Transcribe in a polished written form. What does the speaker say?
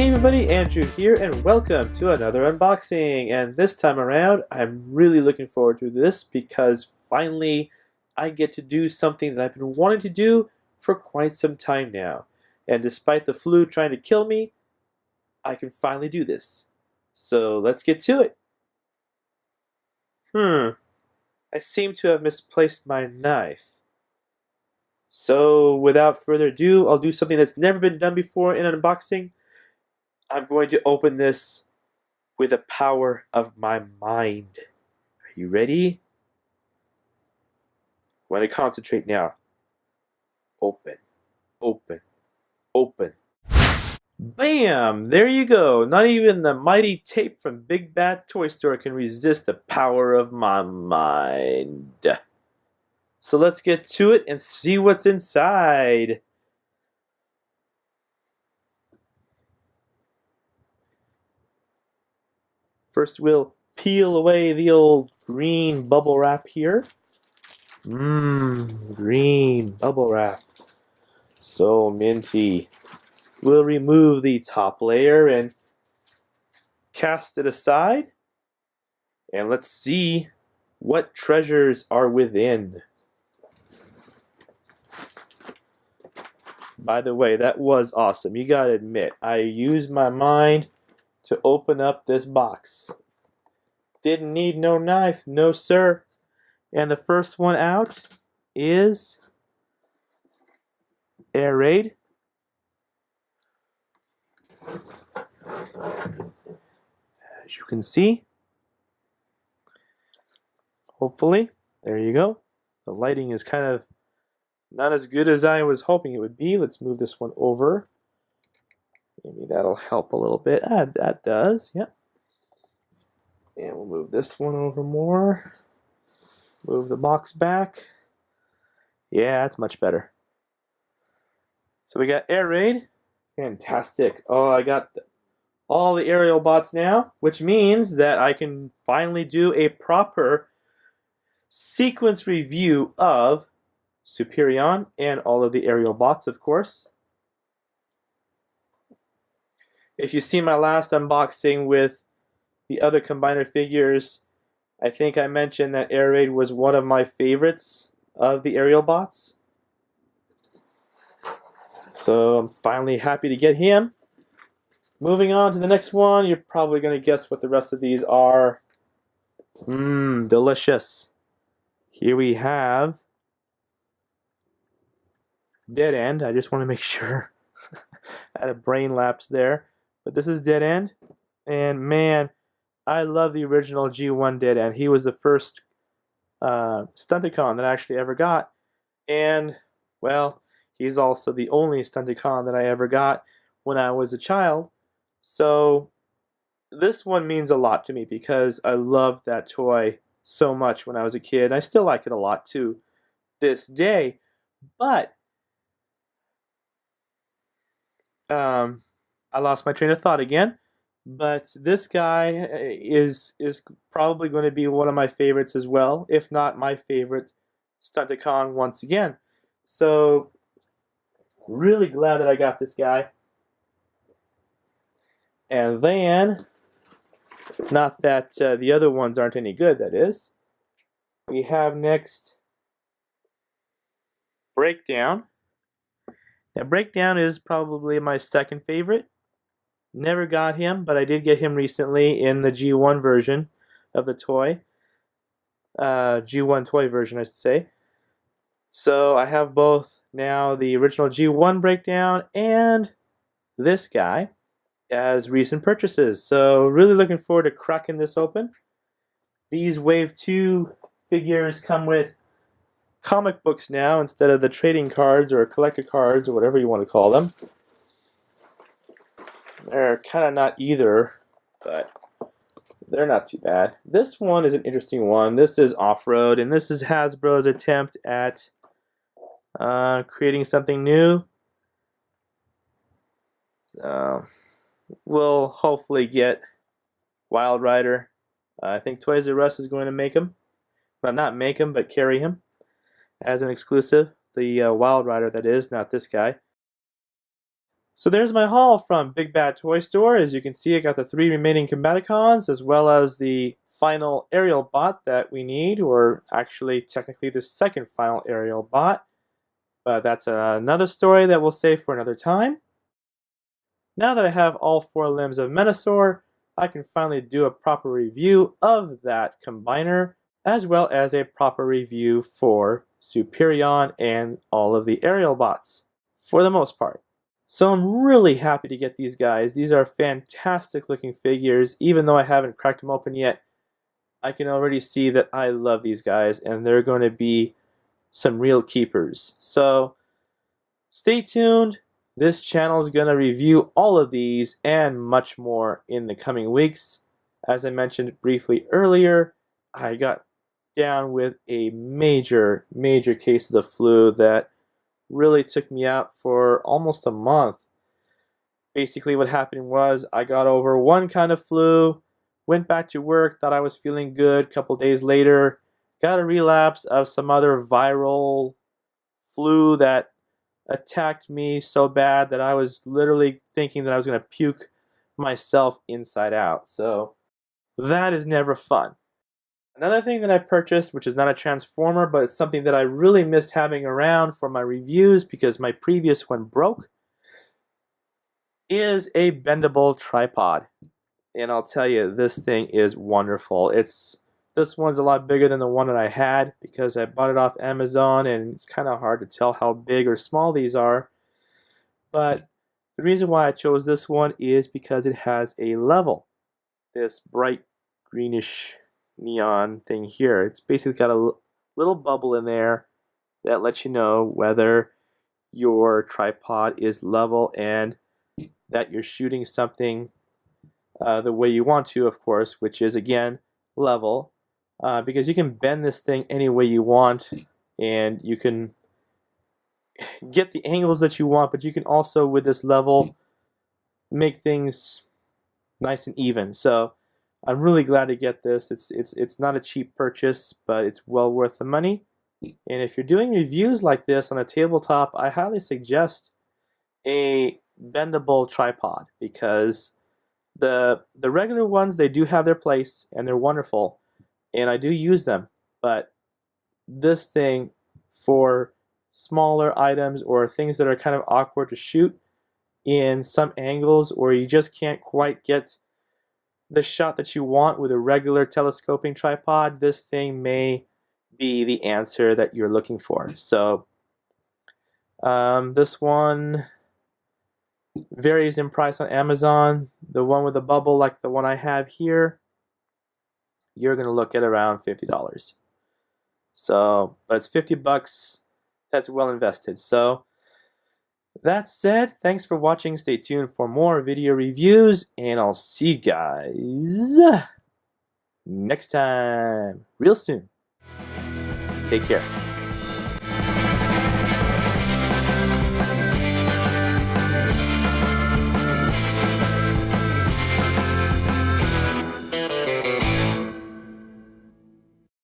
Hey everybody, Andrew here, and welcome to another unboxing. And this time around, I'm really looking forward to this because finally I get to do something that I've been wanting to do for quite some time now. And despite the flu trying to kill me, I can finally do this. So let's get to it. I seem to have misplaced my knife. So without further ado, I'll do something that's never been done before in an unboxing. I'm going to open this with the power of my mind. Are you ready? I want to concentrate now. Open, open, open. Bam! There you go. Not even the mighty tape from Big Bad Toy Store can resist the power of my mind. So let's get to it and see what's inside. First, we'll peel away the old green bubble wrap here. Green bubble wrap. So minty. We'll remove the top layer and cast it aside. And let's see what treasures are within. By the way, that was awesome. You gotta admit, I used my mind to open up this box. Didn't need no knife, no sir. And the first one out is Air Raid. As you can see, hopefully, there you go. The lighting is kind of not as good as I was hoping it would be. Let's move this one over. Maybe that'll help a little bit. That does, yep. And we'll move this one over more. Move the box back. Yeah, that's much better. So we got Air Raid. Fantastic. Oh, I got all the aerial bots now, which means that I can finally do a proper sequence review of Superion and all of the aerial bots, of course. If you see my last unboxing with the other combiner figures, I think I mentioned that Air Raid was one of my favorites of the aerial bots. So I'm finally happy to get him. Moving on to the next one, you're probably going to guess what the rest of these are. Delicious. Here we have Dead End. I just want to make sure. I had a brain lapse there. But this is Dead End. And man, I love the original G1 Dead End. He was the first Stunticon that I actually ever got. And, well, he's also the only Stunticon that I ever got when I was a child. So this one means a lot to me because I loved that toy so much when I was a kid. I still like it a lot to this day. But I lost my train of thought again. But this guy is probably going to be one of my favorites as well, if not my favorite Stunticon once again. So really glad that I got this guy. And then, not that the other ones aren't any good, that is. We have next Breakdown. Now Breakdown is probably my second favorite. Never got him, but I did get him recently in the G1 version of the toy. G1 toy version, I should say. So I have both now, the original G1 Breakdown and this guy as recent purchases. So really looking forward to cracking this open. These Wave 2 figures come with comic books now instead of the trading cards or collector cards or whatever you want to call them. They're kind of not either, but they're not too bad. This one is an interesting one. This is Off-Road, and this is Hasbro's attempt at creating something new. We'll hopefully get Wild Rider. I think Toys R Us is going to make him. Well, not make him, but carry him as an exclusive. The Wild Rider, that is, not this guy. So there's my haul from Big Bad Toy Store. As you can see, I got the 3 remaining Combaticons as well as the final aerial bot that we need, or actually technically the second final aerial bot. But that's another story that we'll save for another time. Now that I have all 4 limbs of Menasor, I can finally do a proper review of that combiner, as well as a proper review for Superion and all of the aerial bots, for the most part. So I'm really happy to get these guys. These are fantastic looking figures. Even though I haven't cracked them open yet, I can already see that I love these guys and they're going to be some real keepers. So stay tuned. This channel is going to review all of these and much more in the coming weeks. As I mentioned briefly earlier, I got down with a major case of the flu that really took me out for almost a month. Basically what happened was I got over one kind of flu, went back to work, thought I was feeling good. A couple days later, got a relapse of some other viral flu that attacked me so bad that I was literally thinking that I was going to puke myself inside out. So that is never fun. Another thing that I purchased, which is not a transformer, but it's something that I really missed having around for my reviews because my previous one broke, is a bendable tripod. And I'll tell you, this thing is wonderful. This one's a lot bigger than the one that I had because I bought it off Amazon, and it's kind of hard to tell how big or small these are. But the reason why I chose this one is because it has a level. This bright greenish neon thing here. It's basically got a little bubble in there that lets you know whether your tripod is level and that you're shooting something the way you want to, of course, which is again level, because you can bend this thing any way you want and you can get the angles that you want, but you can also, with this level, make things nice and even. So I'm really glad to get this. It's not a cheap purchase, but it's well worth the money. And if you're doing reviews like this on a tabletop, I highly suggest a bendable tripod, because the regular ones, they do have their place and they're wonderful and I do use them, but this thing for smaller items or things that are kind of awkward to shoot in some angles, or you just can't quite get the shot that you want with a regular telescoping tripod, this thing may be the answer that you're looking for. So this one varies in price on Amazon. The one with the bubble, like the one I have here, you're going to look at around $50. So, but it's $50. That's well invested. So that said, thanks for watching. Stay tuned for more video reviews, and I'll see you guys next time, real soon. Take care.